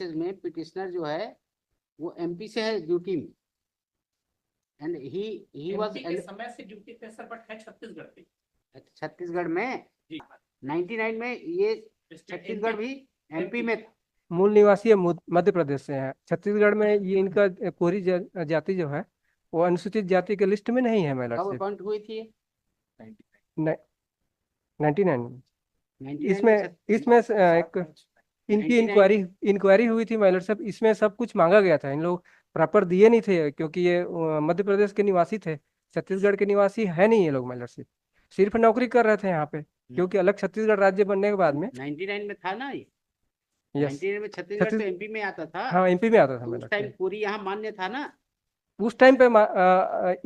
में पिटिशनर जो है वो एमपी से है ड्यूटी में, एंड ही वाज समय से ड्यूटी पे सर, बट है छत्तीसगढ़ पे। छत्तीसगढ़ में जी 99 में ये छत्तीसगढ़ भी एमपी में था। मूल निवासी मध्य प्रदेश से है। छत्तीसगढ़ में ये इनका कोरी जाति जो है वो अनुसूचित जाति के लिस्ट में नहीं है। महिला कब अपॉइंट हुई थी ये? 99 में। 99 इसमें में एक इनकी 99 इंक्वायरी हुई थी महिला साहब। इसमें सब कुछ मांगा गया था, इन लोग प्रॉपर दिए नहीं थे, क्योंकि ये मध्य प्रदेश के निवासी थे, छत्तीसगढ़ के निवासी है नहीं ये लोग। महिला सिर्फ नौकरी कर रहे थे यहाँ पे, क्योंकि अलग छत्तीसगढ़ राज्य बनने के बाद में 99 में था ना ये। यस 99 में छत्तीसगढ़ तो एमपी में आता था। हाँ एमपी में आता था। उस टाइम पूरी यहाँ मान्य था ना, उस टाइम पे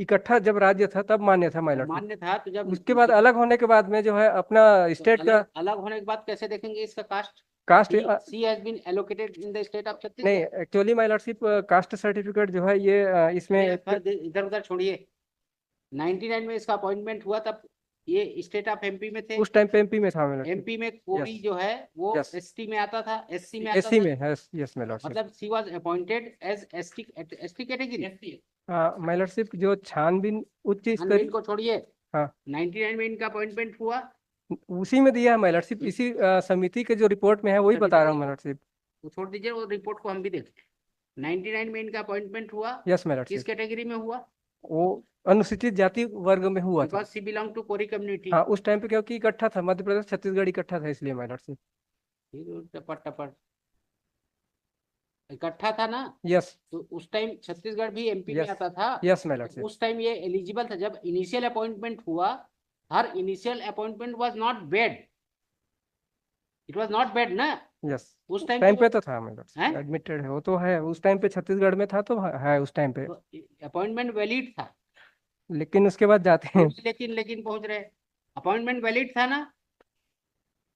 इकट्ठा जब राज्य था तब मान्य था महिला। मान्य था। तो जब उसके बाद अलग होने के बाद में जो है अपना तो स्टेट का अलग होने के बाद कैसे देखेंगे इसका caste? Caste she has been allocated in the state of नहीं, छत्तीसगढ़। एक्चुअली महिलाशिप कास्ट सर्टिफिकेट जो है ये इसमें इधर उधर छोड़िए। 99 में इसका अपॉइंटमेंट हुआ तब ये स्टेट ऑफ एमपी में थे। उस टाइम पे एमपी में था महिलाशिप। एमपी में कोरी जो है वो Yes. एसटी में आता था, एससी में आता एससी था। में है। यस महिलाशिप। मतलब she was appointed as ST category. महिलाशिप जो छानबीन उच्च स्तरीय छानबीन को छोड़िए। हाँ 99 में इनका अपॉइंटमेंट हुआ। उसी में दिया है महिलाशिप। इसी समिति के जो रिपोर्ट में है वही बता रहा हूँ महिलाशिप। वो छोड़ दीजिए, वो रिपोर्ट को हम भी देखें। 99 में इनका अपॉइंटमेंट हुआ। यस किस महिलाशिप। कैटेगरी में हुआ? वो अनुसूचित जाति वर्ग में हुआ था। Because she belong to Kori community. हाँ उस टाइम पे, क्योंकि इकट्ठा था मध्य प्रदेश छत्तीसगढ़ इकट्ठा था, इसलिए महिलाशिप टपट टपट इकट्ठा था ना। यस तो उस टाइम छत्तीसगढ़ भी एमपी में यस आता था। यस तो महिलाशिप। उस टाइम ये एलिजिबल था जब इनिशियल अपॉइंटमेंट हुआ। Her initial appointment was not bad, it was not bad ना। यस उस टाइम पे तो तो था महिलाशिप, एडमिटेड है वो तो है। उस टाइम पे छत्तीसगढ़ में था तो है उस टाइम पे, अपॉइंटमेंट वैलिड था। लेकिन उसके बाद जाते हैं। लेकिन पहुंच रहे। अपॉइंटमेंट वैलिड था ना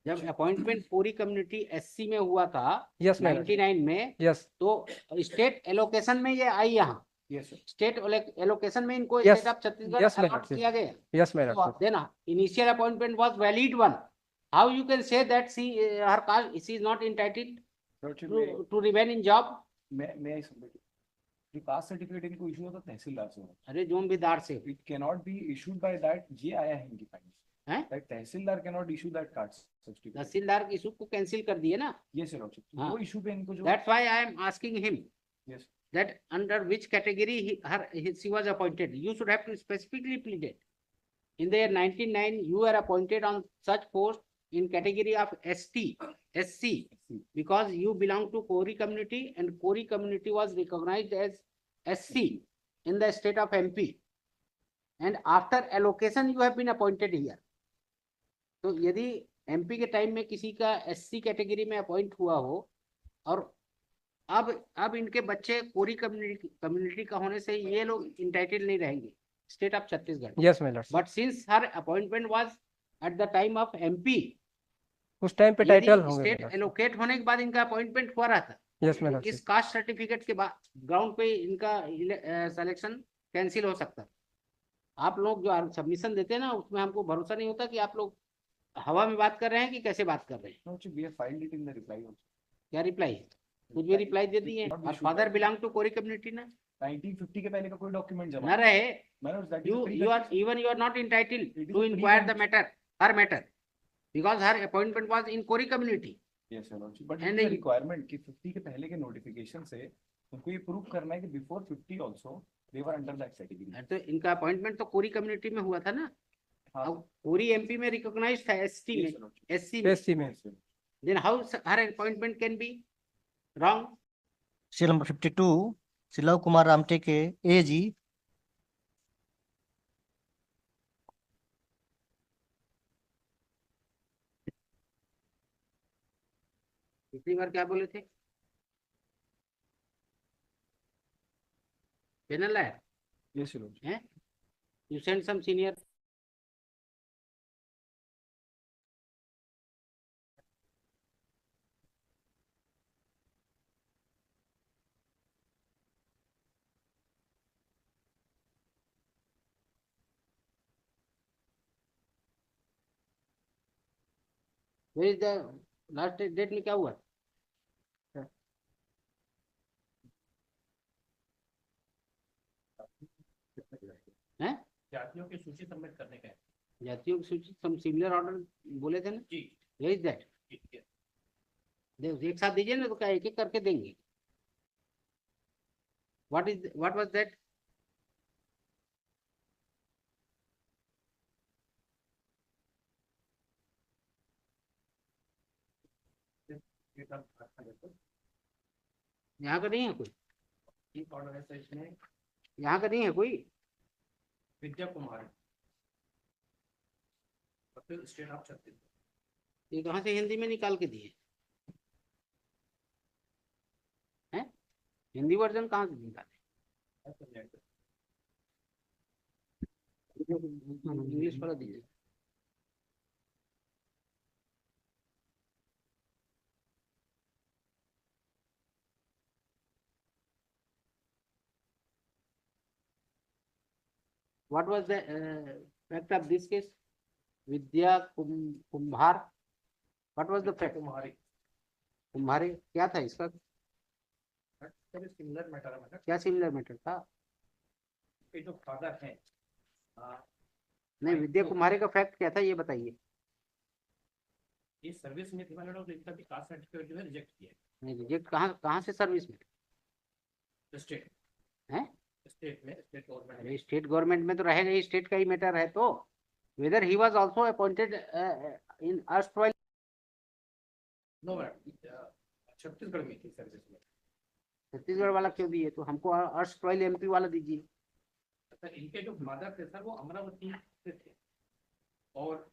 जब अपॉइंटमेंट पूरी कम्युनिटी एससी में हुआ था। यस 99 में यस तो स्टेट एलोकेशन में ये आई यहाँ। यस स्टेट एलोकेशन में इनको Yes. State of Chhattisgarh Yes, allot madam. किया गया। यस महिलाशिप। Then initial appointment was valid one. How you can say that her caste she is not entitled to remain in job? मैं the caste certificate इनको issue होता तहसीलदार से होता। अरे zone भी दार से It cannot be issued by that। ये आया है इनकी फाइल हैं? that tehsildar cannot issue that caste certificate। तहसीलदार की इशू को कैंसिल कर दिए ना। ये सर हाँ। वो issue पे इनको जो That's why I am asking him yes that under which category she was appointed. You should have to specifically plead it. In the year 1999, you were appointed on such post in category of ST, SC, because you belong to Kori community and Kori community was recognized as SC in the state of MP. And after allocation, you have been appointed here. तो यदि MP के time में किसी का SC category में appoint हुआ हो और अब इनके बच्चे कोरी कम्युनिटी का होने से ये लोग इंटाइटल नहीं रहेंगे स्टेट ऑफ छत्तीसगढ़। यस महिलाशिप। But since her appointment was at the time of MP, उस टाइम पे टाइटल होंगे। स्टेट एलोकेट होने के बाद इनका अपॉइंटमेंट हुआ रहा था। यस तो महिलाशिप। इस कास्ट सर्टिफिकेट के बाद ग्राउंड पे इनका सिलेक्शन कैंसिल हो सकता है। आप लोग जो सबमिशन देते हैं ना उसमें हमको भरोसा नहीं होता कि आप लोग हवा में बात कर रहे हैं कि कैसे बात कर रहे हैं। no we have filed it in the reply also। क्या रिप्लाई? कुछ भी रिप्लाई दे दिए। और father belong to Kori community ना 1950 के पहले का कोई डॉक्यूमेंट जमा न रहे। मैंने you are not entitled to inquire the matter, her matter, because her appointment was in Kori community. yes sir but And the requirement कि 50 के पहले के नोटिफिकेशन से उनको ये प्रूव करना है कि before 50 also they were under that category. तो इनका अपॉइंटमेंट तो कोरी कम्युनिटी में हुआ था ना। हाँ अब कोरी एमपी में रिकॉग्नाइज्ड था, एसटी में, एससी में, then how her appointment can be wrong? Serial number 52, Silav Kumar Ramteke, AG. पिछली बार क्या बोले थे? पेनल है? yes sir हैं? You send some senior. Where is the last date में क्या हुआ? जातियों की सूची सबमिट करने का है। जातियों की सूची सम सिमिलर ऑर्डर बोले थे ना, जी इज दैट? जी, जी। एक साथ दीजिए ना, तो क्या एक एक करके देंगे? What was that? ये सब रखा देखो। यहाँ का नहीं है कोई? एक ऑर्डर है तो इसमें यहाँ का नहीं है कोई? विद्या कुमारी और फिर स्टेट ऑफ छत्तीसगढ़। ये कहाँ से हिंदी में निकाल के दिए हैं? हिंदी वर्जन कहाँ से निकाले? इंग्लिश वाला दीजिए। What was the fact of this case? Vidya Kumbhar, what was the fact? कुमारी कुम्भारे क्या था इसका? सिमिलर मैटर है मैटर। क्या सिमिलर मैटर था? ये जो फादर है नहीं, विद्या कुम्हारे का फैक्ट क्या था ये बताइए। ये सर्विस में थी मैंने, और इनका भी कास्ट सर्टिफिकेट जो है रिजेक्ट किया नहीं, रिजेक्ट कहाँ कहाँ से सर्विस में? है। स्टेट हैं? स्टेट में, स्टेट गवर्नमेंट में। अरे स्टेट गवर्नमेंट में तो रहेगा ही, स्टेट का ही मैटर है तो। Whether he was also appointed in erstwhile. No madam, Chhattisgarh में थी सर्विस में। छत्तीसगढ़ वाला क्यों दिए? तो हमको अर्स्टवाइल एमपी वाला दीजिए। सर इनके जो फादर थे सर वो अमरावती से थे और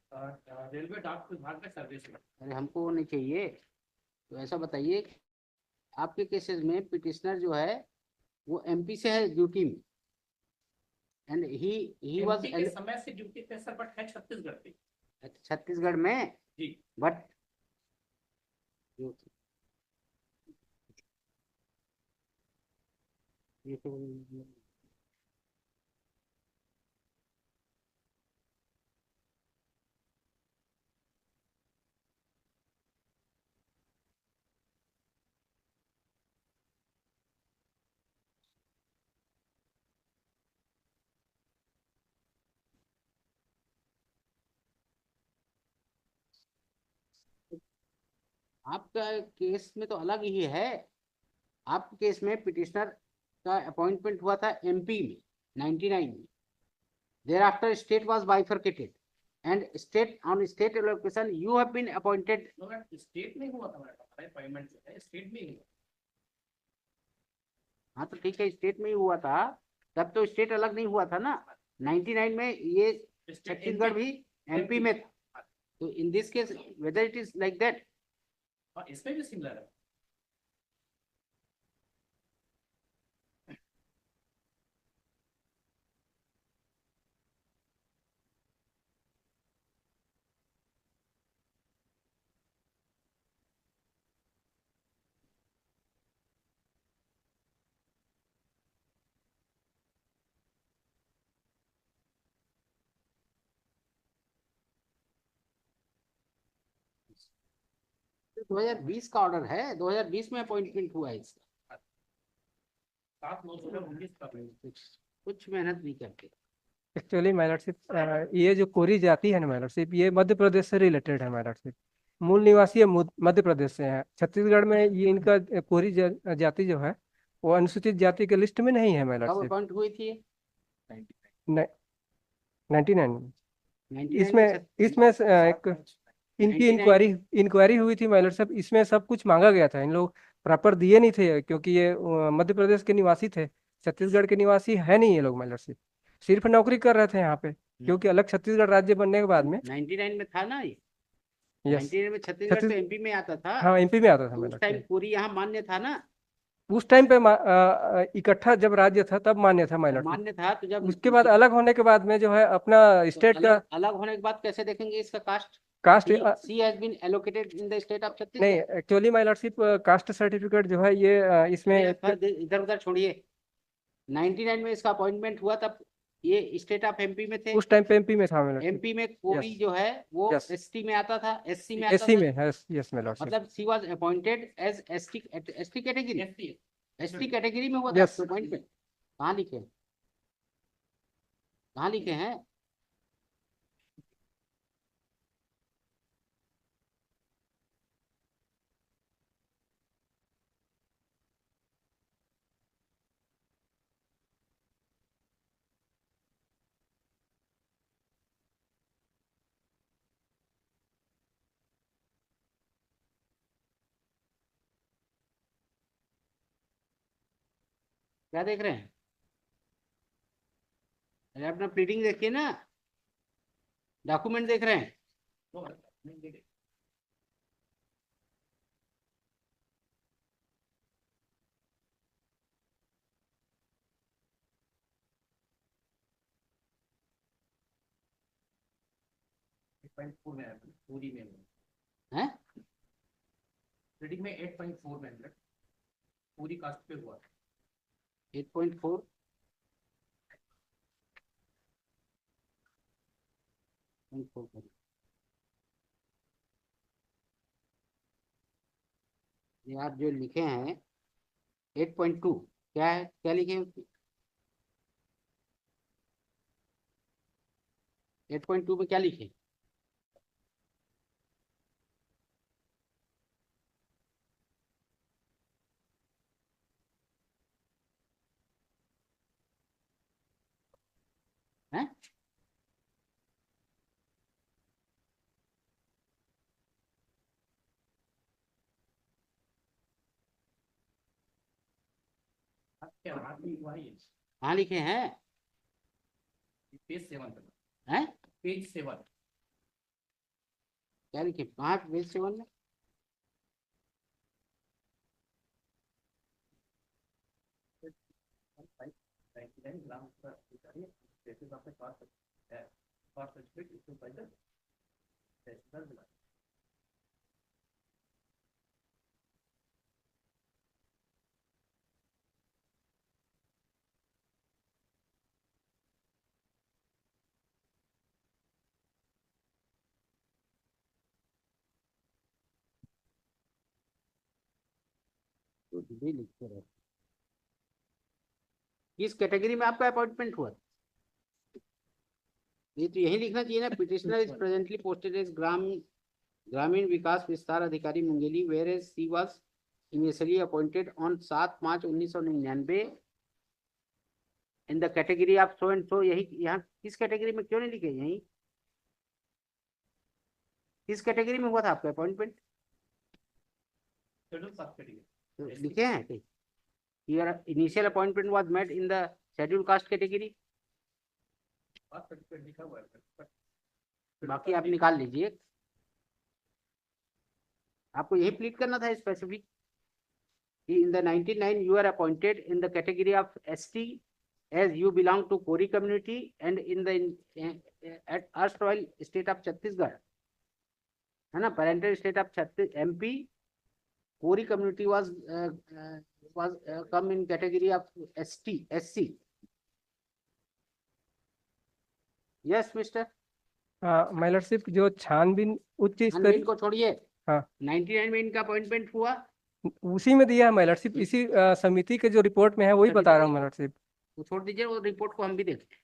रेलवे डाक विभाग में सर्विस में। अरे हमको नहीं चाहिए, तो ऐसा बताइए आपके केसेस में पिटिशनर जो है वो एमपी से है ड्यूटी में, एंड ही वाज MP के समय से ड्यूटी पे सर, बट है छत्तीसगढ़ पे। छत्तीसगढ़ में, जी बट ये तो आपका केस में तो अलग ही है। आपके केस में पिटिशनर का अपॉइंटमेंट हुआ था एमपी में 99 में। Thereafter state was bifurcated and state on state allocation you have been appointed. No madam, state में हुआ था मैडम, हमारा अपॉइंटमेंट जो है स्टेट में ही हुआ। हाँ तो ठीक है, स्टेट में ही हुआ था, तब तो स्टेट अलग नहीं हुआ था ना। 99 में ये छत्तीसगढ़ भी एमपी में था। तो in this case whether it is like that? हाँ, इसमें भी सिमिलर है। तो 2020 का ऑर्डर है, 2020 में अपॉइंटमेंट हुआ है इसका। 7/9/19 का कुछ मेहनत नहीं करते। एक्चुअली माय लॉर्डशिप, ये जो कोरी जाति है ना माय लॉर्डशिप, ये मध्य प्रदेश से रिलेटेड है माय लॉर्डशिप। मूल निवासी ये मध्य प्रदेश से है। छत्तीसगढ़ में ये इनका कोरी जाति जो है वो अनुसूचित जाति के लिस्ट में नहीं है माय कब लॉर्डशिप। अपॉइंट हुई थी ये? 99 में। 99 इसमें इसमें एक इनकी 99 इंक्वायरी हुई थी माय लॉर्डशिप। इसमें सब कुछ मांगा गया था, इन लोग प्रॉपर दिए नहीं थे क्योंकि ये मध्य प्रदेश के निवासी थे, छत्तीसगढ़ के निवासी है नहीं ये लोग माय लॉर्डशिप। सिर्फ नौकरी कर रहे थे यहाँ पे, क्योंकि अलग छत्तीसगढ़ राज्य बनने के बाद में। 99 में था ना ये? यस, 99 में छत्तीसगढ़ तो एमपी में आता था। हाँ एमपी में आता था तो माय उस टाइम लॉर्डशिप। कोरी यहाँ मान्य था ना? उस टाइम पे इकट्ठा जब राज्य था तब मान्य था माय लॉर्डशिप। मान्य था, तो जब उसके बाद अलग होने के बाद में जो है अपना तो स्टेट का अलग होने के बाद कैसे देखेंगे इसका caste? Caste she has been allocated in the state of नहीं, Chhattisgarh. Actually my lordship caste certificate जो है ये इसमें इधर उधर छोड़िए। 99 में इसका अपॉइंटमेंट हुआ, तब ये स्टेट ऑफ एमपी में थे। उस टाइम पे एमपी में था माय लॉर्डशिप। एमपी में कोरी Yes. जो है वो Yes. एसटी में आता था, एससी में आता एससी था। में है, यस माय लॉर्डशिप। मतलब she was appointed as ST category. SC ST category में हुआ था Yes. अपॉइंटमेंट। कहाँ लिखे? कहाँ लिखे हैं? क्या देख रहे हैं? अरे अपना प्लीडिंग देखिए ना, डॉक्यूमेंट देख रहे हैं? No, नहीं देखे। .4 में है, पूरी में हैं? रीडिंग में 8.4 में है, पूरी कास्ट पे हुआ। 8.4 ये आप जो लिखे हैं 8.2 क्या है, क्या लिखे हैं? 8.2 में क्या लिखे? हैं? क्या आदमी हुआ ये? कहाँ लिखे हैं? पेज 7 पे, हैं? पेज 7। क्या लिखे कहाँ पेज 7 में? ग्राम जैसे आपने कास्ट है, कास्ट सर्टिफिकेट इसको फाइल तहसीलदार बुला। तो भी लिखते रहे। किस कैटेगरी में आपका अपॉइंटमेंट हुआ? ये तो यही लिखना चाहिए ना, petitioner is presently posted as ग्रामीण विकास विस्तार अधिकारी Mungeli, whereas she was initially appointed on 7 March 1999 in the category of so and so. यही यहाँ किस कैटेगरी में क्यों नहीं लिखे? यही किस कैटेगरी में हुआ था आपका अपॉइंटमेंट? Schedule caste category. तो लिखे हैं कहीं? Your initial appointment was made in the schedule caste category. Caste certificate लिखा हुआ है, बाकी आप निकाल लीजिए। आपको यही प्लीड करना था स्पेसिफिक कि in the 99 you are appointed in the category of ST as you belong to Kori community and in the at erstwhile state of Chhattisgarh, है ना, parental state of MP, Kori community was come in category of SC. Yes, Mr. My lordship जो छानबीन उच्च छानबीन स्तरीय को छोड़िए। हाँ 99 में इनका अपॉइंटमेंट हुआ, उसी में दिया है माय लॉर्डशिप, इसी समिति के जो रिपोर्ट में है वही बता रहा हूँ माय लॉर्डशिप। वो छोड़ दीजिए, वो रिपोर्ट को हम भी देखें।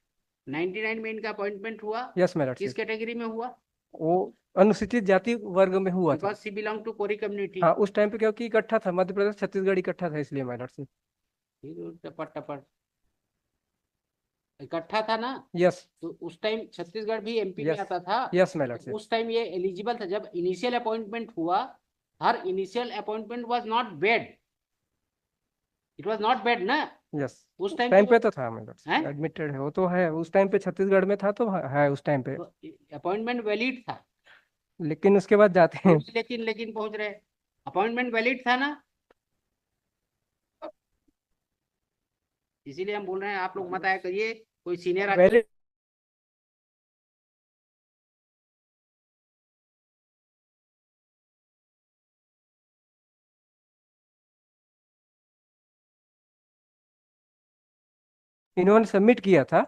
99 में इनका अपॉइंटमेंट हुआ, यस माय किस लॉर्डशिप, कैटेगरी में हुआ? वो अनुसूचित जाति वर्ग में हुआ था। Because she belong to Kori community. हाँ उस टाइम पे क्योंकि इकट्ठा था, मध्य प्रदेश छत्तीसगढ़ इकट्ठा था, इसलिए माय लॉर्डशिप। टपट टपट इकट्ठा था ना, यस तो उस टाइम छत्तीसगढ़ भी एमपी में यस आता था। यस माय तो लॉर्डशिप, उस टाइम ये एलिजिबल था जब इनिशियल अपॉइंटमेंट हुआ। Her initial appointment was not bad, it was not bad ना। यस उस टाइम टाइम पे तो था माय लॉर्डशिप, हैं? एडमिटेड है वो तो है, उस टाइम पे छत्तीसगढ़ में था तो है उस टाइम पे, अपॉइंटमेंट वैलिड था। लेकिन उसके बाद जाते हैं। लेकिन पहुंच रहे, अपॉइंटमेंट वैलिड था ना, इसीलिए हम बोल रहे हैं आप लोग मत आया करिए, कोई सीनियर वैलिड इन्होंने सबमिट किया था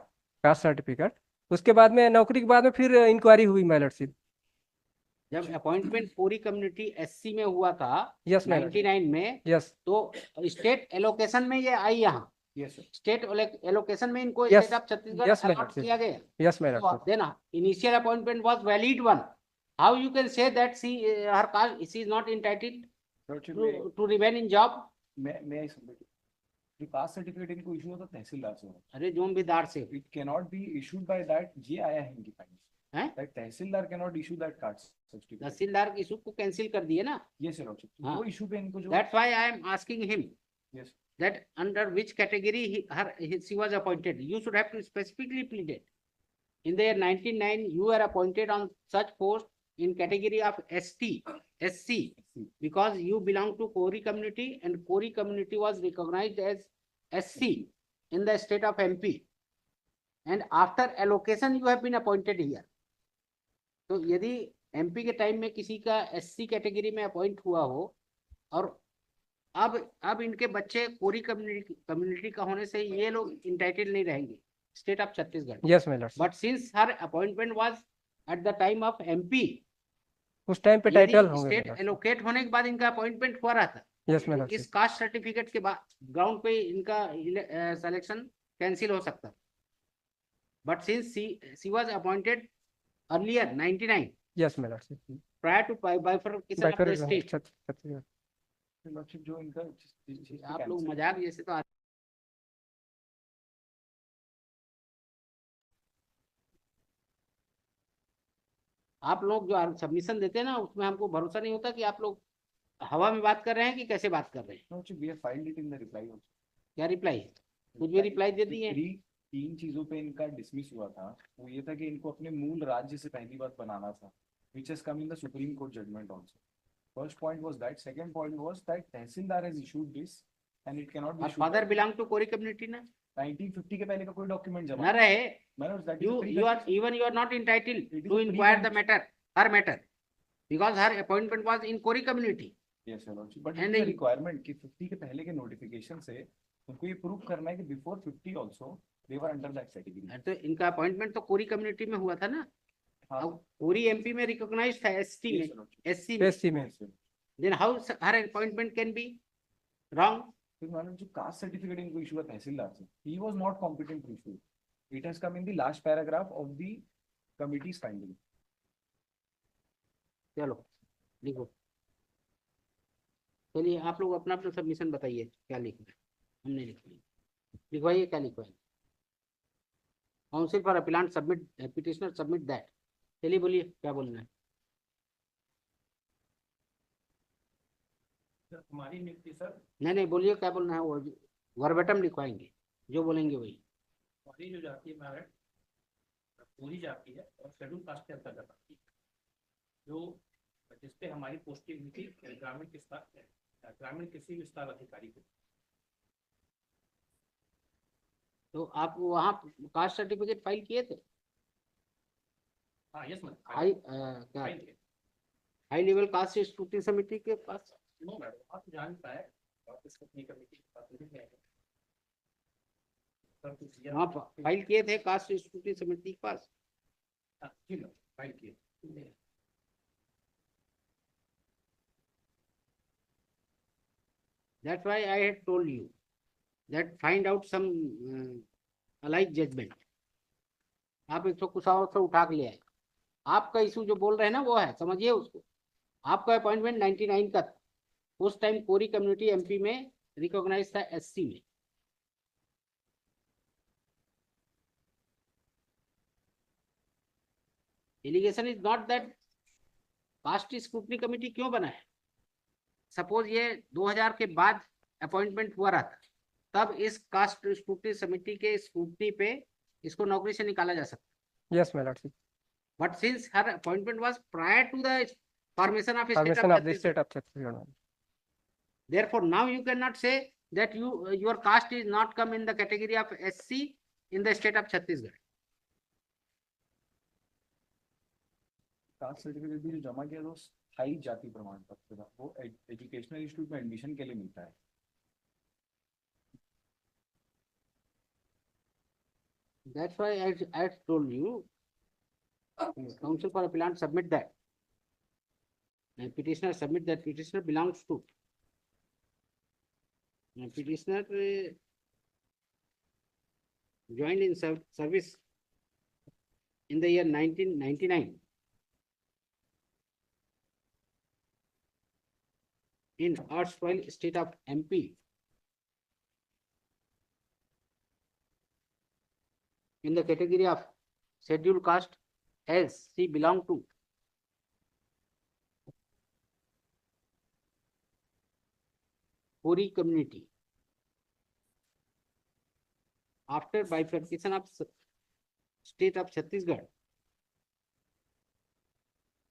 कास्ट सर्टिफिकेट, उसके बाद में नौकरी के बाद में फिर इंक्वायरी हुई माय लॉर्डशिप। जब अपॉइंटमेंट पूरी कम्युनिटी एससी में हुआ था यस माय लॉर्डशिप, 99 में, यस तो स्टेट एलोकेशन में ये आई यहाँ Yes, sir. स्टेट एलोकेशन में इनको Yes. State of Chhattisgarh Yes, my allot lordship. किया गया. Yes, my lordship. Then initial appointment was valid one. How you can say that her caste, she is not entitled Lordship, to remain in job? may I submit? The caste certificate इनको issue होता तहसीलदार से होता. अरे zone भी दार से It cannot be issued by that. ये आया है इनकी finding. हैं? That tehsildar cannot issue that caste certificate. तहसीलदार की इशू को कैंसिल कर दिए ना. Yes, sir, Lordship. हाँ. वो issue पे इनको जो. That's why I am asking him Yes. that under which category she was appointed. You should have to specifically pleaded. In the year 1999, you were appointed on such post in category of ST, SC, because you belong to Kori community and Kori community was recognized as SC in the state of MP. And after allocation, you have been appointed here. तो यदि MP के time में किसी का SC category में appoint हुआ हो और अब इनके बच्चे कोरी कम्युनिटी का होने से ये लोग इंटाइटल नहीं रहेंगे state of Chhattisgarh. Yes, my lordship. But since her appointment was at the time of MP, उस टाइम पे टाइटल होंगे. State my lordship. एलोकेट होने के बाद इनका अपॉइंटमेंट हुआ रहा था. Yes, my इस lordship. कास्ट सर्टिफिकेट के बाद ग्राउंड पे इनका सिलेक्शन कैंसिल हो सकता. But since she was appointed earlier 99 Yes, my lordship. prior to bifurcation of the Bifurcation, state. Chhattisgarh. Lordship जो इनका आप लोग मजाक जैसे तो आप लोग जो सबमिशन देते हैं ना उसमें हमको भरोसा नहीं होता कि आप लोग हवा में बात कर रहे हैं कि कैसे बात कर रहे हैं. Lordship, we have filed it in the reply also. क्या रिप्लाई? कुछ भी रिप्लाई दे दिए. तीन चीजों पे इनका डिसमिस हुआ था. वो ये था कि इनको अपने मूल राज्य से पहली बात बनाना था, which has come in the Supreme Court judgment also. First point was that. Second point was that Tehsildar has issued this and it cannot be issued. Father belong to Kori community ना 1950 के पहले का कोई डॉक्यूमेंट जमा न रहे. You are even you are not entitled It is to a inquire the pre-marriage. matter because her appointment was in Kori community. Yes, sir, Lordship. But And the they- requirement कि 50 के पहले के notification से उनको ये prove करना है कि before 50 also they were under that category. तो इनका अपॉइंटमेंट तो कोरी कम्युनिटी में हुआ था ना. हाँ. अब कोरी MP में रिकॉग्नाइज था ST Yes, में sir, Lordship. SC में. SC में. Yes, sir. Then how her appointment can be wrong? फिर मैंने जो कास्ट सर्टिफिकेट इनको इशू हुआ तहसीलदार से, he was not competent to issue. It has come in the last paragraph of the committee's finding. चलो लिखो. चलिए आप लोग अपना अपना सबमिशन बताइए क्या लिखना है. हमने लिख लिया. लिखवाइए क्या लिखवाइए. Counsel for appellant submit petitioner submit that. चलिए बोलिए क्या बोलना है. हमारी नियुक्ति सर, नहीं बोलिए क्या बोलना है. वो वर्बेटम लिखवाएंगे जो बोलेंगे वही. हमारी जो जाति है मेरिट पूरी जाति है और शेड्यूल कास्ट के अंतर्गत आती है, जो जिसपे हमारी पोस्टिंग हुई थी ग्रामीण कृषि विस्तार अधिकारी को. तो आप वहाँ कास्ट सर्टिफिकेट फाइल किए थे. हाँ यस मैम. क्या हाई लेवल कास्ट स्क्रूटनी समिति के पास. नो मैडम, आप जान पाए और इसको अपनी कमेटी के पास नहीं गए सर. कुछ वहाँ फाइल किए थे कास्ट स्क्रूटनी समिति के पास. जी मैम फाइल किए. That's why I had told you that find out some alike judgment. आप 100 कुछ और से उठा के ले आए. आपका इशू जो बोल रहे हैं ना वो है, समझिए उसको. आपका अपॉइंटमेंट 99 का था. उस टाइम कोरी कम्युनिटी MP में रिकॉग्नाइज था SC में. Allegation is not that caste scrutiny committee क्यों बना है. सपोज ये 2000 के बाद अपॉइंटमेंट हुआ रहा था, तब इस कास्ट स्क्रूटनी समिति के स्क्रूटनी पे इसको नौकरी से निकाला जा सकता. Yes, my lordship. But since her appointment was prior to the formation of Permission of the state of Chhattisgarh. therefore now you cannot say that your caste is not come in the category of SC in the state of Chhattisgarh. Caste certificate भी जो जमा किया था स्थायी जाति प्रमाण पत्र था, वो एजुकेशनल इंस्टीट्यूट में एडमिशन के लिए मिलता है. That's why I told you, counsel for appellant submit that. And petitioner submit that petitioner belongs to. And petitioner joined in service in the year 1999 in erstwhile state of MP in the category of scheduled caste as she belonged to Puri community. After bifurcation of state of Chhattisgarh,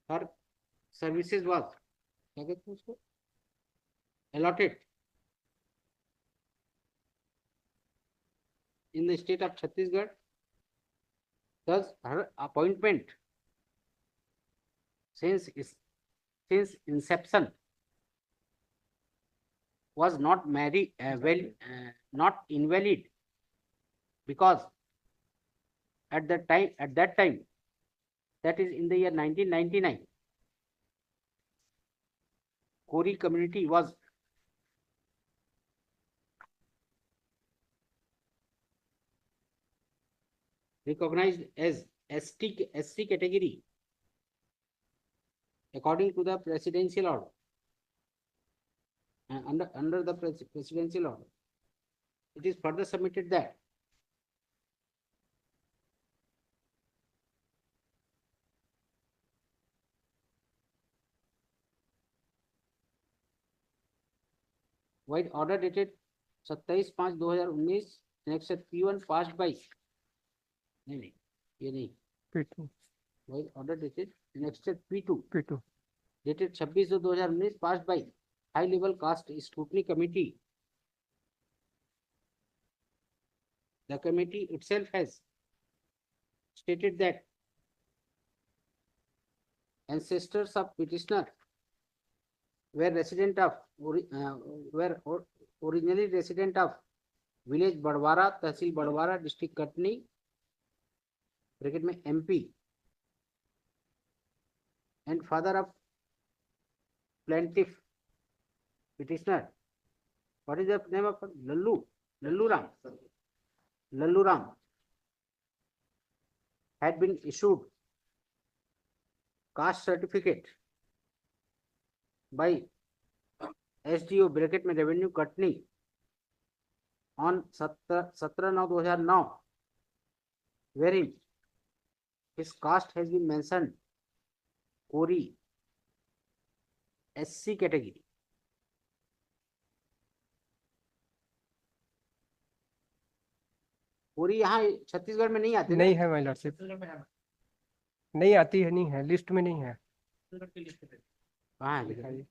her services was क्या कहते हैं उसको allotted in the state of Chhattisgarh. Thus, her appointment since inception was not not invalid because at that time, that is in the year 1999, Kori community was recognized as SC category according to the presidential order. Under the presidential order, it is further submitted that while order dated 27/5/2019 next P1 passed by नहीं ये नहीं P2 while order dated next P2 P2 dated 26/2/2019 passed by high level caste scrutiny committee. The committee itself has stated that ancestors of petitioner were originally resident of village Badwara, Tehsil Badwara, district Katni, bracket में MP, and father of plaintiff petitioner. What is the name of Lallu Ram had been issued caste certificate by SDO bracket में revenue Katni on 17/9/2009, wherein his caste has been mentioned Kori SC category. कोरी यहाँ छत्तीसगढ़ में नहीं आते ना? नहीं है my lordship, Chhattisgarh में है, नहीं आती है, नहीं है, लिस्ट में नहीं है। छत्तीसगढ़ की लिस्ट पे कहाँ है लिखा? दिखाइए।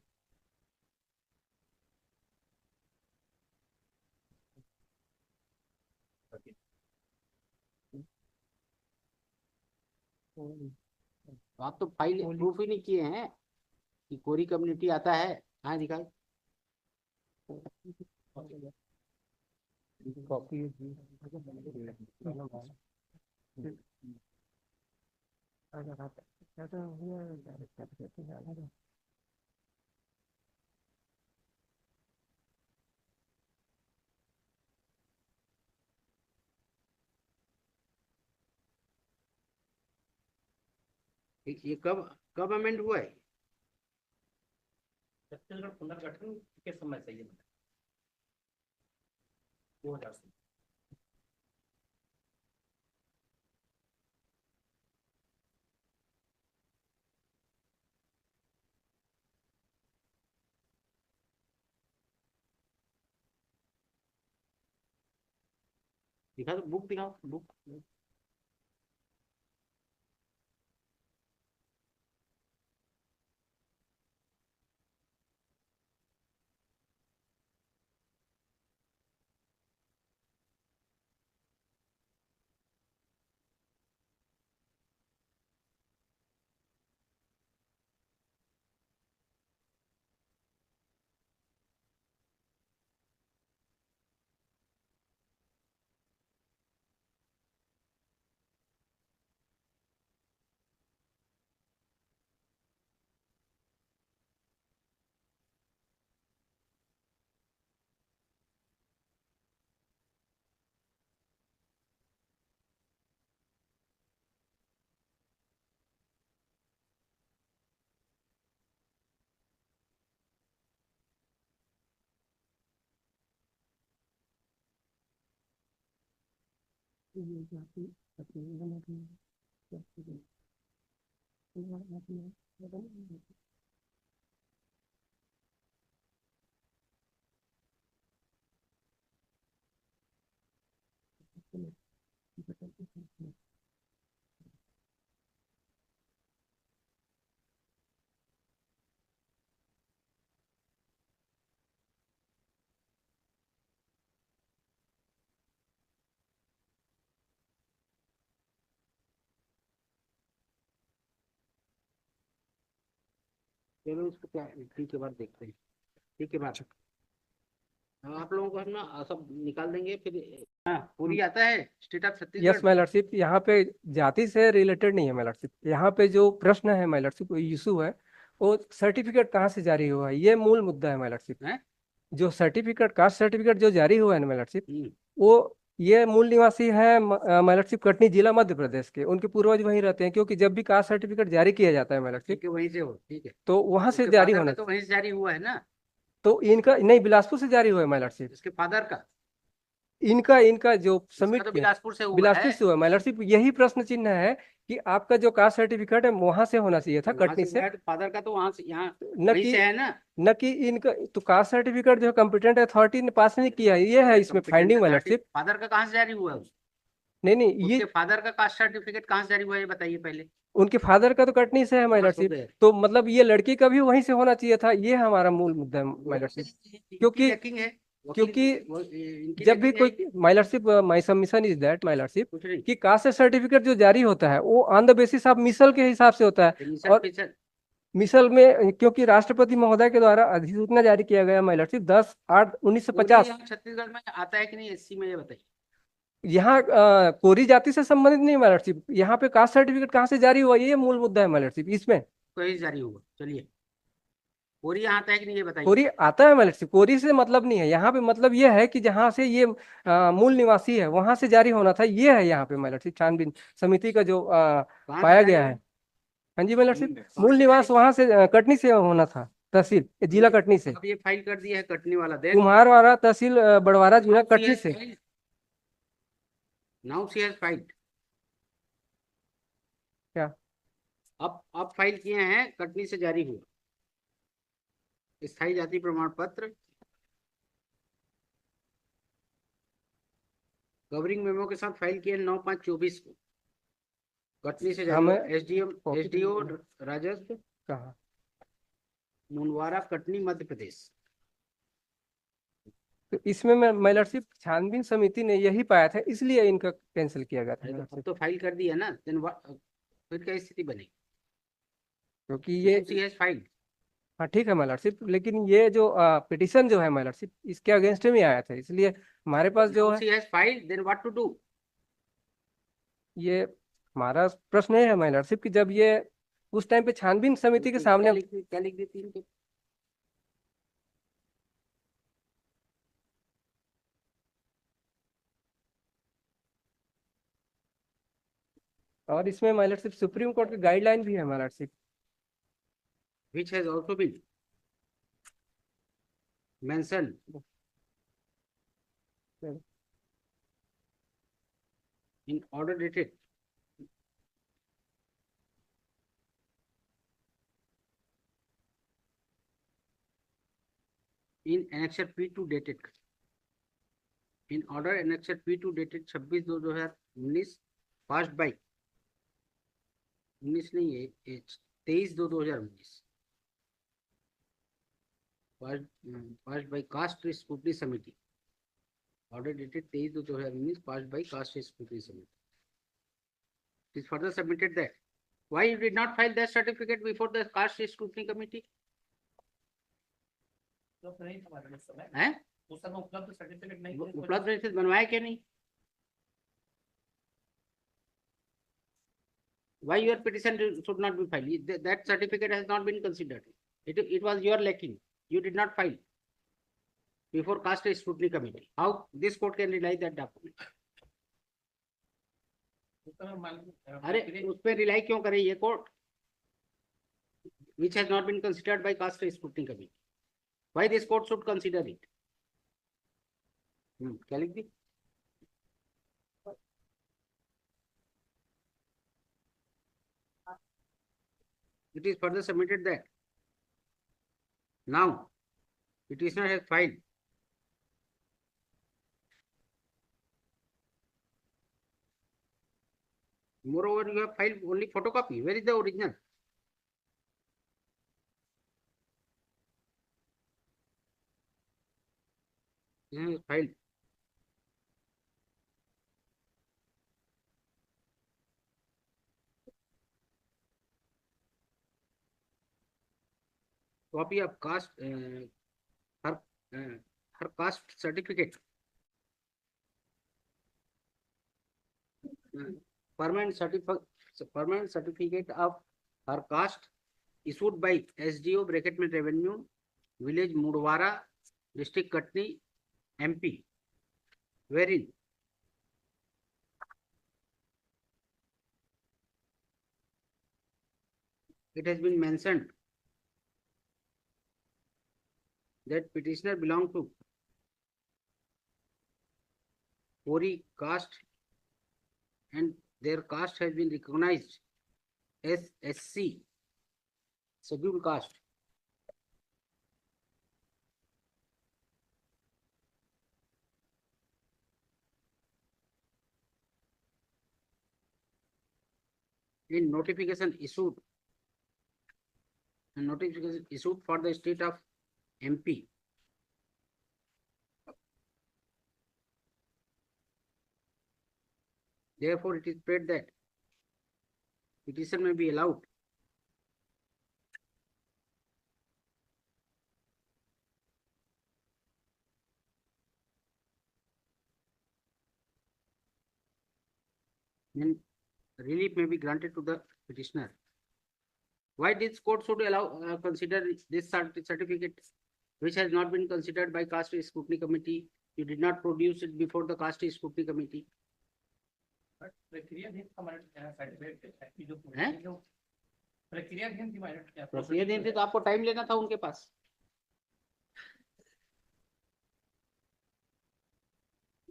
तो आप तो फाइल प्रूफ ही नहीं किए हैं कि कोरी कम्युनिटी आता है। हाँ दिखाई कॉपी ये कब अमेंड हुआ है? छत्तीसगढ़ पुनर्गठन के समय से ये बना 2000 से। दिखा दो, बुक दिखाओ, बुक। चलो इसको क्या ठीक के बाद देखते हैं, ठीक है बात। आप लोगों को हम ना सब निकाल देंगे फिर। हाँ, पूरी आता है state of yes Chhattisgarh. My lordship, यहाँ पे जाति से रिलेटेड नहीं है माय लॉर्डशिप। यहाँ पे जो प्रश्न है माय लॉर्डशिप, इशू है वो सर्टिफिकेट कहाँ से जारी हुआ है, ये मूल मुद्दा है माय लॉर्डशिप। हैं? जो सर्टिफिकेट, कास्ट सर्टिफिकेट जो जारी हुआ है माय लॉर्डशिप, हम्म, वो ये मूल निवासी है माय लॉर्डशिप कटनी जिला मध्य प्रदेश के, उनके पूर्वज वहीं रहते हैं। क्योंकि जब भी कास्ट सर्टिफिकेट जारी किया जाता है माय लॉर्डशिप, ठीक है, वहीं से हो, ठीक है। तो वहां से उसके जारी फादर होना का तो वहीं से जारी हुआ है ना, तो इनका नहीं, बिलासपुर से जारी हुआ है माय लॉर्डशिप। इसके फादर का। इनका इनका जो इसका सबमिट तो किया, बिलासपुर से हुआ बिलासपुर है। से हुआ है माय लॉर्डशिप। यही प्रश्न चिन्ह है कि आपका जो कास्ट सर्टिफिकेट है वहां से होना चाहिए था, वहां कटनी से से। हुआ है तो फादर का तो वहां से यहाँ न वहीं कि से है ना। न कि इनका तो कास्ट सर्टिफिकेट जो कॉम्पिटेंट अथॉरिटी ने पास नहीं किया है, ये है इसमें फाइंडिंग माय लॉर्डशिप। फादर का कहाँ से जारी हुआ है नहीं नहीं, उसके ये फादर का कास्ट सर्टिफिकेट कहाँ से जारी हुआ है, ये बताइए पहले। उनके फादर का तो कटनी से है माय बस हो लॉर्डशिप। गया। तो मतलब ये लड़की का भी वहीं से होना चाहिए था, ये हमारा मूल मुद्दा है माय लॉर्डशिप। इनकी क्योंकि लैकिंग है, क्योंकि इनकी जब भी लैकिंग है, कोई my lordship, my submission is that my lordship, कुछ नहीं। कि कास्ट सर्टिफिकेट जो जारी होता है वो ऑन द बेसिस ऑफ मिसल के हिसाब से होता है। मिशन और पिछड़ मिसल में क्योंकि राष्ट्रपति महोदय के द्वारा अधिसूचना जारी किया गया माय लॉर्डशिप 10/8/1950। पूरी यहाँ छत्तीसगढ़ में आता है कि नहीं, एससी में, ये बताइए। यहाँ कोरी जाति से संबंधित नहीं माय लॉर्डशिप, यहाँ पे कास्ट सर्टिफिकेट कहाँ से जारी हुआ ये मूल मुद्दा है माय लॉर्डशिप इसमें। कहीं से जारी हुआ, चलिए। पूरी यहाँ आता है कि नहीं, ये बताइए। कोरी आता है माय लॉर्डशिप, कोरी से मतलब नहीं है यहाँ पे। मतलब ये है कि जहाँ से ये मूल निवासी है वहां से जारी होना था, ये है यहाँ पे माय लॉर्डशिप छानबीन समिति का जो कहाँ से पाया जारी गया हुआ? है। हाँ जी माय लॉर्डशिप, कहाँ मूल से निवास जारी? वहां से कटनी से होना था, तहसील जिला कटनी से। अब ये फाइल कर दिया है कटनी वाला, देन कुम्हारवाड़ा तहसील बड़वारा जिला कटनी से। Now she has filed. क्या? अब फाइल किए हैं, कटनी से जारी हुआ स्थायी जाति प्रमाण पत्र, कवरिंग मेमो के साथ फाइल किए 9/5/24 को, कटनी से जारी हुआ। हमें एसडीओ राजस्व कहा मुंडवारा, कटनी, मध्य प्रदेश। तो इसमें माय लॉर्डशिप छानबीन समिति ने यही पाया था, इसलिए इनका कैंसिल किया गया था अरे my तो अब lordship। तो फाइल कर दिया ना, देन फिर क्या स्थिति बनेगी। क्योंकि ये, शी हैज फाइल्ड। हाँ ठीक है माय लॉर्डशिप, लेकिन ये जो पिटिशन जो है माय लॉर्डशिप इसके अगेंस्ट में आया था, इसलिए हमारे पास जो नाउ है she has filed, then what to do. ये हमारा प्रश्न ये है माय लॉर्डशिप कि जब ये उस टाइम पे छानबीन समिति के सामने, क्या लिख देती इनके। और इसमें माय लॉर्डशिप सुप्रीम कोर्ट की गाइडलाइन भी है my lordship. which has also been mentioned in order dated in annexure P2 dated in order annexure P2 dated 26/2/2019 passed by 19 नहीं है, 23/2/2019 passed by caste scrutiny committee, order dated 23/2/2019 passed by caste scrutiny committee. It is further submitted that why you did not file that certificate before the caste scrutiny committee उपलब्ध नहीं था हमारे उस समय, है, उस समय उपलब्ध सर्टिफिकेट नहीं थे। उपलब्ध नहीं थे, बनवाया क्या नहीं। Why your petition should not be filed? That certificate has not been considered. It was your lacking. You did not file before caste scrutiny committee. How this court can rely that document? उस समय मालूम अरे उस पर rely क्यों करे ये court, which has not been considered by caste scrutiny committee? Why this court should consider it? क्या लिख दी? it is further submitted that now petitioner has filed moreover you have filed only photocopy. Where is the original? This is filed. Copy of caste her caste certificate. Permanent certificate of her caste issued by SDO bracket में revenue village Mudwara district Katni MP wherein it has been mentioned that petitioner belong to Kori caste and their caste has been recognized as SC, scheduled caste. In notification issued for the state of MP. Therefore, it is prayed that petition may be allowed and relief may be granted to the petitioner. Why this court should allow consider this certificate which has not been considered by caste scrutiny committee? You did not produce it before the caste scrutiny committee. But प्रक्रियाधीन का minor certificate है कि हैं? जो प्रक्रियाधीन की minor प्रक्रिया दिन थी तो आपको टाइम लेना था उनके पास.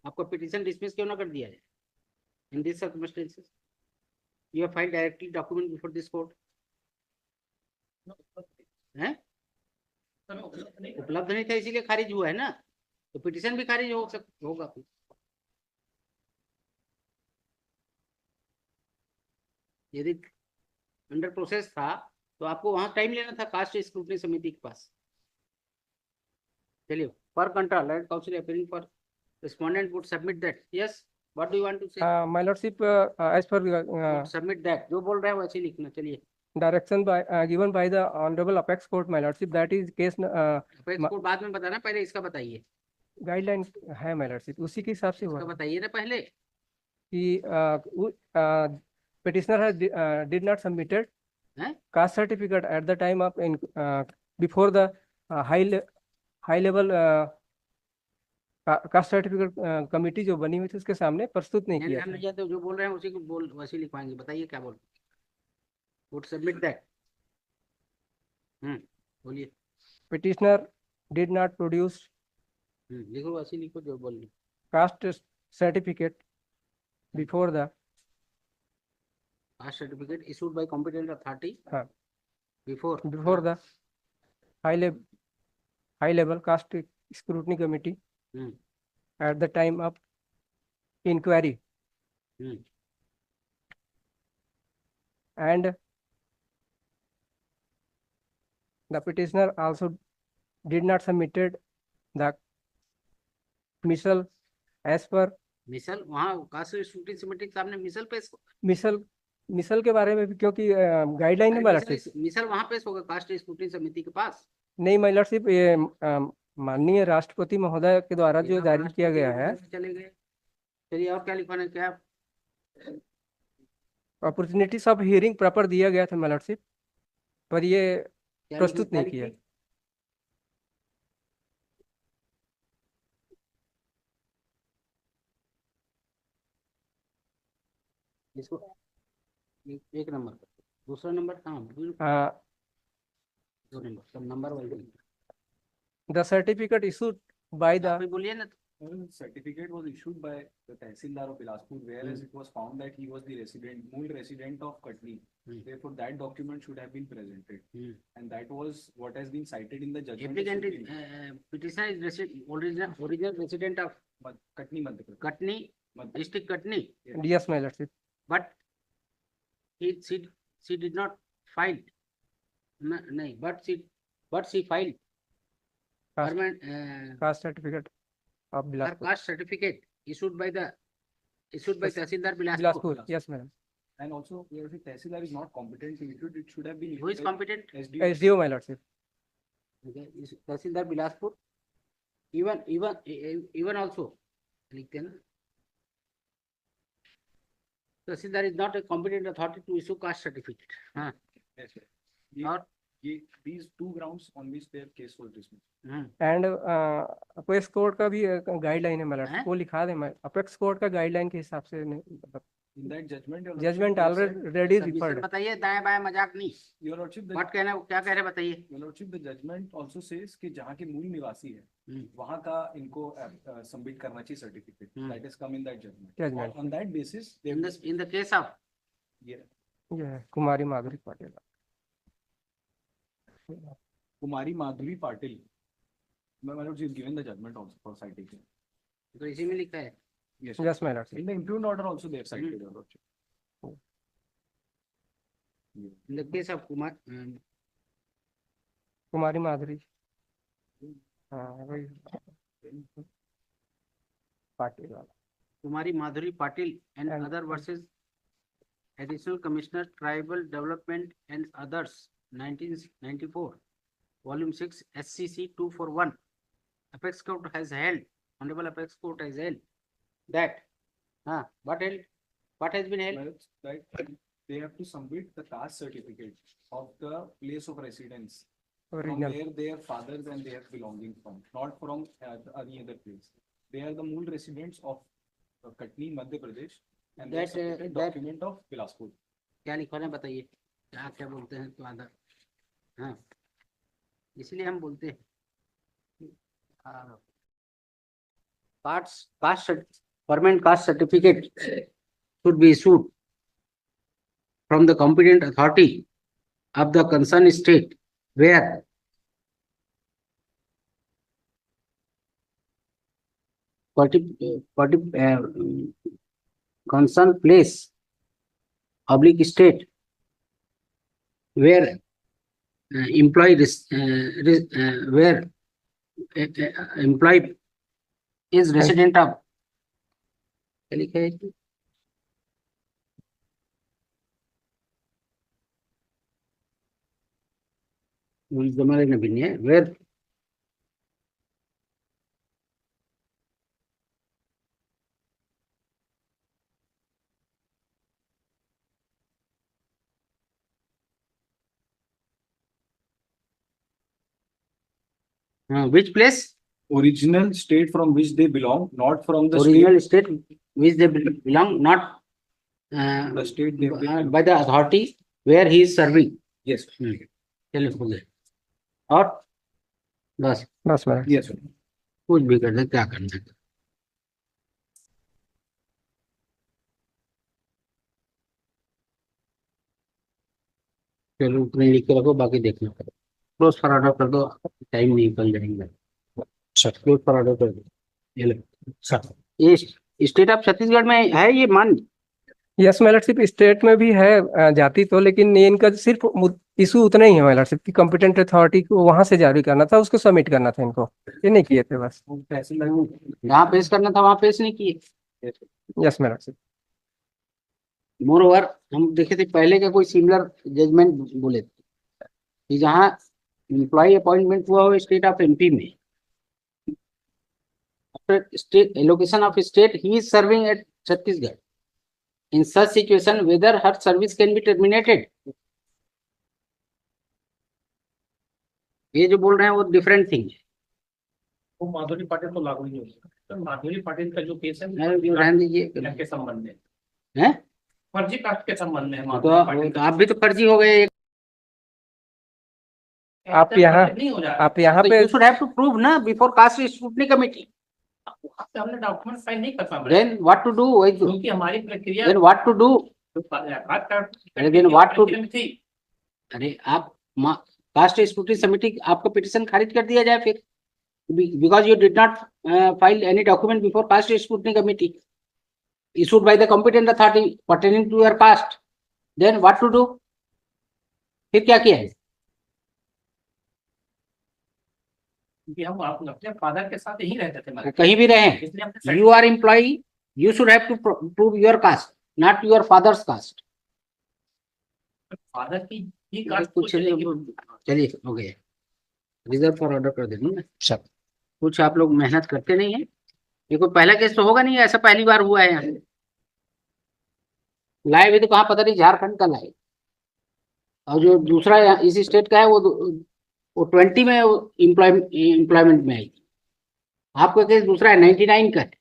आपको पिटीशन डिसमिस क्यों ना कर दिया जाए? In these circumstances, you have filed directly document before this court. हैं? उपलब्ध नहीं था इसीलिए खारिज हुआ है ना, तो पिटीशन भी खारिज होगा. यदि अंडर प्रोसेस था तो आपको वहां टाइम लेना था कास्ट स्क्रूटनी समिति के पास. चलिए, पर control land counsel appearing for respondent would submit that. Yes, what do you want to say? My lordship, as per submit that, जो बोल रहे हैं वैसे लिखना. चलिए, direction given by the Honorable Apex Court, my lordship, that is case इसको बाद में बताना, पहले इसका बताइए. guideline है my lordship, उसी के हिसाब से इसका हुआ बताइए ना पहले. कि petitioner has did not submitted हैं? caste certificate at the time of before the high level caste certificate committee जो बनी हुई थी उसके सामने प्रस्तुत नहीं किया हम था. नहीं चाहते, जो बोल रहे हैं उसी को बोल वैसे लिखवाएंगे. बताइए क्या बोल. Would submit that. बोलिए. Petitioner did not produce लिखो, वैसे लिखो जो बोल रहे. caste certificate before the Caste certificate issued by competent authority हाँ. before the high level caste scrutiny committee Hmm. at the time of inquiry. And the petitioner also did not submitted the missile as per मिसल. वहाँ cast scrutiny समिति के सामने मिसल पेश. मिसल के बारे में भी, क्योंकि गाइडलाइन है माइलरशिप. मिसल वहाँ पेश होगा कास्ट स्क्रूटनी समिति के पास. नहीं माइलरशिप, ये माननीय राष्ट्रपति महोदय के द्वारा जो जारी किया गया है. चले गए. चलिए, और क्या लिखवाना है? क्या अपॉर्चुनिटीज ऑफ हियरिंग प्रॉपर दिया गया था माइलरशिप, पर ये प्रस्तुत नहीं किया. इसको एक नंबर पर, दूसरा नंबर कहाँ? दो नंबर, सब number wise. The certificate issued by the बोलिए ना. Well, certificate was issued by the Tehsildar of Bilaspur, whereas it was found that he was the मूल resident of Katni. Therefore, that document should have been presented, and that was what has been cited in the judgment. of Applicant is, Supreme petitioner is original resident of Katni, Madhya Pradesh. Katni, Madhya- district Katni, Yes, my lordship. but she did not file. No, but she filed Caste- permanent, Caste certificate of her Bilaspur. caste certificate issued by Tehsildar Bilaspur. Bilaspur, yes, madam. And also, if the Tehsildar is not competent to issue, it should have been. Who is issued by competent? SDO. SDO, my lordship. Okay, is Tehsildar Bilaspur. Even also, लिखते हैं ना, Tehsildar is not a competent authority to issue caste certificate. हाँ, Yes, sir. और These two grounds on which their case was dismissed. And apex court का भी guideline है my lordship. हैं? वो लिखा दे मैं अपेक्स कोर्ट का गाइडलाइन के हिसाब से मतलब In that judgment, your judgment lordship, they said- already sir, referred बताइए, दाएं बाएं मजाक नहीं. Your lordship, What कहना, क्या कह रहे हैं बताइए. your lordship, the judgment also says कि जहाँ के मूल निवासी है, हम्म. वहाँ का इनको सबमिट करना चाहिए certificate. Hmm. That has come in that judgment. Judgment. On that basis, they In the case of yeah, ये है कुमारी माधुरी Patil. Kumari Madhuri Patil. My lord, she's given the judgment also for citation. तो इसी में लिखा है. Yes. Yes, my lordship. In the impugned order also they have cited your lordship. In the case of कुमारी माधुरी. हाँ वही पाटिल वाला. Kumari Madhuri Patil and And- other versus Additional Commissioner Tribal Development and Others 1994 Volume 6 SCC 241. Apex Court has held, Honorable Apex Court has held that, what has been held? Well, that they have to submit the caste certificate of the place of residence from original. where their fathers and their belonging from, not from any other place. They are the मूल residents of Katni, Madhya Pradesh, and they That, submitted that- document of Bilaspur. क्या लिखा है बताइए, क्या क्या बोलते हैं तो आधा. हाँ, इसलिए हम बोलते हैं permanent caste certificate should be issued from the competent authority of the concerned state where concerned place oblique state where where employee is resident of. क्या लिखा है इसमें? जमाने में भी नहीं है. Where which place? Original state from which they belong, not from the Original state which they belong, not the state they belong. by the authority where he is serving. Yes, चलिए हो गए. और बस बस मैं yes. कुछ भी कर दे, क्या करना है. चलो उतने लिख के रखो, बाकी देखना करो. क्लोज फॉर ऑर्डर कर दो, टाइम नहीं निकल जाएंगे. क्लोज फॉर ऑर्डर कर दो. ये लो. ये स्टेट ऑफ छत्तीसगढ़ में है ये मान. Yes my lordship. स्टेट में भी है जाति तो, लेकिन ये इनका सिर्फ इशू उतना ही है माय लॉर्डशिप की कॉम्पिटेंट अथॉरिटी को वहां से जारी करना था, उसको सबमिट करना था इनको. ये नहीं किए थे बस. जहाँ पेश करना था वहां पेश नहीं किए. Yes my lordship. More over हम देखे थे पहले का कोई सिमिलर जजमेंट बोले थे कि जहाँ एम्प्लॉय अपॉइंटमेंट हुआ हो स्टेट ऑफ एमपी में, after state allocation of state he is serving at Chhattisgarh. In such situation whether her service can be terminated. ये जो बोल रहे हैं वो डिफरेंट थिंग है. वो माधुरी पाटिल तो लागू नहीं हो सकता. तो माधुरी पाटिल का जो केस है रहने दीजिए. के संबंध में हैं? फर्जी कास्ट के संबंध में है तो माधुरी पाटिल का. आप भी तो फर्जी हो गए. आप यहाँ नहीं हो जा आप यहाँ पे You should have to prove ना before caste scrutiny committee. आपसे हमने डॉक्यूमेंट साइन नहीं कर पा रहे then what to do? Why do? क्योंकि हमारी प्रक्रिया Then what to do? लेकिन what to- में थी अरे आप कास्ट स्क्रूटनी समिति आपका पिटिशन खारिज कर दिया जाए फिर, because you did not file any document before caste scrutiny committee issued by the competent authority pertaining to your caste. Then what to do? फिर क्या किया है? क्योंकि हम अपने फादर के साथ यहीं रहते थे मतलब। कहीं भी रहे, इसलिए हमने you are employee, you should have to prove your caste, not your father's caste. Father की ही कास्ट कुछ चलिए हो गया, रिजर्व फॉर ऑर्डर कर देंगे ना सब। कुछ आप लोग मेहनत करते नहीं है, ये कोई पहला केस तो होगा नहीं, ऐसा पहली बार हुआ है यहाँ लाए भी तो कहाँ पता नहीं, झारखंड का लाए, और जो दूसरा इसी स्टेट का है वो 20 में एम्प्लॉयमेंट में आई थी। आपका केस दूसरा है, 99 का है।